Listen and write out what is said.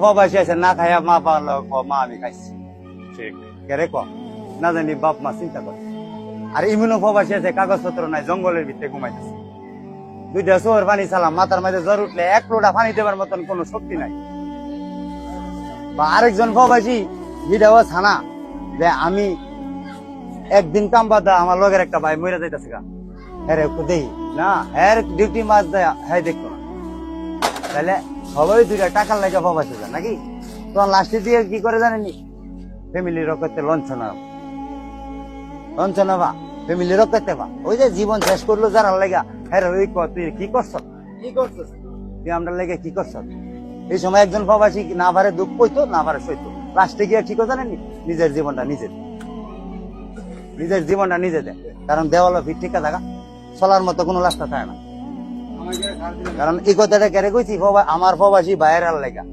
প্রবাসী আছে না খাইয়া মা পারলো মা আমি খাইছি ঠিক কেরে কম না জানি বাপ মা চিন্তা করে। আর ইমিউনো প্রবাসী আছে কাগজপত্র নাই জঙ্গলের ভিতরে ঘুমাইতেছে, দুইটা চোর পানি চালাম মাথার মাঝে জ্বর উঠলে এক লোটা পানি দেবার মতন কোনো শক্তি নাই। বা আরেকজন প্রবাসী ভিডিও ছানা যে আমি একদিন কাম বাদ আমার লগের একটা ভাই মরে যাইতেছে গা, হ্যাঁ একটু দেখি না হ্যাঁ ডিউটি মাছ দেয় হ্যাঁ দেখতো না, তাহলে সবাই দুইটা টাকার লাগে প্রবাসী যায় নাকি? তখন লাস্টে দিয়ে কি করে জানেনি, ফ্যামিলি রক্ষাতে লঞ্চনা বা ফ্যামিলি রক্ষাতে বা ওই যে জীবন শেষ করলো যারা লেগা হ্যাঁ ওই তুই কি করছ তুই আমরা লেগে কি করছ। এই সময় একজন প্রবাসী না পারে দুঃখ কইতো না পারে সইতো, লাস্টে গিয়ে কি করে জানেনি নিজের জীবনটা নিজে দেয়। কারণ দেওয়াল ঠিক থাকা চলার মতো কোনো রাস্তা থাকে না। কারণ এই কথাটা কেড়ে কইছি আমার প্রবাসী বাইরের লেগা